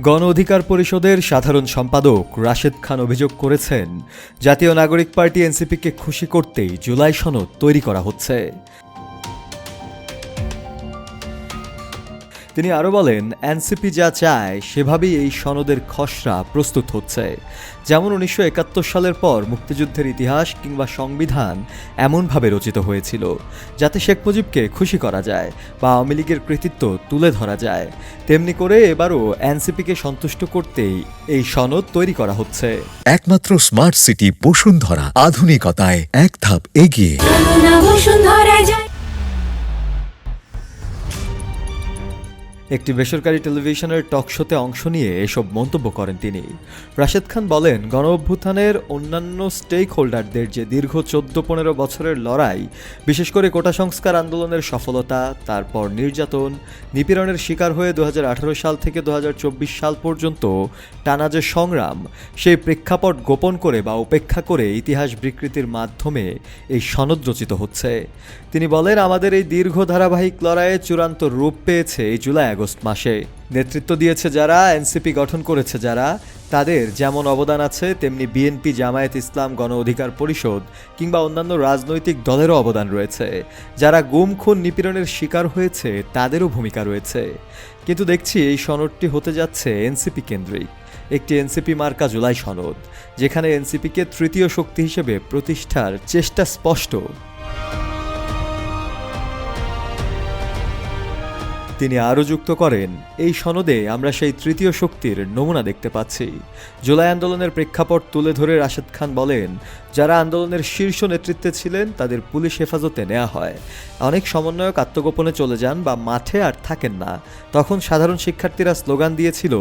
গণ অধিকার পরিষদের সাধারণ সম্পাদক রাশেদ খান অভিযোগ করেছেন, জাতীয় নাগরিক পার্টি এনসিপিকে খুশি করতেই জুলাই সনদ তৈরি করা হচ্ছে। তিনি আরও বলেন, এনসিপি যা চায় সেভাবেই এই সনদের খসড়া প্রস্তুত হচ্ছে। যেমন 1971 সালের পর মুক্তিযুদ্ধের ইতিহাস কিংবা সংবিধান এমনভাবে রচিত হয়েছিল যাতে শেখ মুজিবকে খুশি করা যায় বা আওয়ামী লীগের কৃতিত্ব তুলে ধরা যায়, তেমনি করে এবারও এনসিপিকে সন্তুষ্ট করতেই এই সনদ তৈরি করা হচ্ছে। একমাত্র স্মার্ট সিটি বসুন্ধরা, আধুনিকতায় এক ধাপ এগিয়ে। একটি বেসরকারি টেলিভিশনের টকশোতে অংশ নিয়ে এসব মন্তব্য করেন তিনি। রাশেদ খান বলেন, গণ অভ্যুত্থানের অন্যান্য স্টেক হোল্ডারদের যে দীর্ঘ 14-15 বছরের লড়াই, বিশেষ করে কোটা সংস্কার আন্দোলনের সফলতা, তারপর নির্যাতন নিপীড়নের শিকার হয়ে 2018 সাল থেকে 2024 সাল পর্যন্ত টানা যে সংগ্রাম, সেই প্রেক্ষাপট গোপন করে বা উপেক্ষা করে ইতিহাস বিকৃতির মাধ্যমে এই সনদ রচিত হচ্ছে। তিনি বলেন, আমাদের এই দীর্ঘ ধারাবাহিক লড়াইয়ে চূড়ান্ত রূপ পেয়েছে এই জুলাই-আগস্ট মাসে। নেতৃত্ব দিয়েছে যারা, এনসিপি গঠন করেছে যারা, তাদের যেমন অবদান আছে তেমনি বিএনপি, জামায়াত ইসলাম, গণ অধিকার পরিষদ কিংবা অন্যান্য রাজনৈতিক দলেরও অবদান রয়েছে। যারা গুম, খুন, নিপীড়নের শিকার হয়েছে তাদেরও ভূমিকা রয়েছে। কিন্তু দেখছি এই সনদটি হতে যাচ্ছে এনসিপি কেন্দ্রিক, একটি এনসিপি মার্কা জুলাই সনদ, যেখানে এনসিপিকে তৃতীয় শক্তি হিসেবে প্রতিষ্ঠার চেষ্টা স্পষ্ট। তিনি আরও যুক্ত করেন, এই সনদে আমরা সেই তৃতীয় শক্তির নমুনা দেখতে পাচ্ছি। জুলাই আন্দোলনের প্রেক্ষাপট তুলে ধরে রাশেদ খান বলেন, যারা আন্দোলনের শীর্ষ নেতৃত্বে ছিলেন তাদের পুলিশ হেফাজতে নেওয়া হয়। অনেক সমন্বয়ক আত্মগোপনে চলে যান বা মাঠে আর থাকেন না। তখন সাধারণ শিক্ষার্থীরা স্লোগান দিয়েছিল,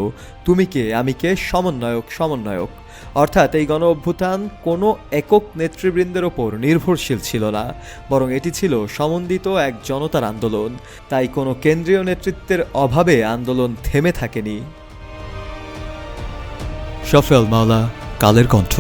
তুমি কে আমি কে, সমন্বয়ক সমন্বয়ক। অর্থাৎ এই গণ অভ্যুত্থান কোনো একক নেতৃবৃন্দের ওপর নির্ভরশীল ছিল না, বরং এটি ছিল সমন্বিত এক জনতার আন্দোলন। তাই কোনো কেন্দ্রীয় নেতৃত্বের অভাবে আন্দোলন থেমে থাকেনি। শফেল মাওলা, কালের কণ্ঠ।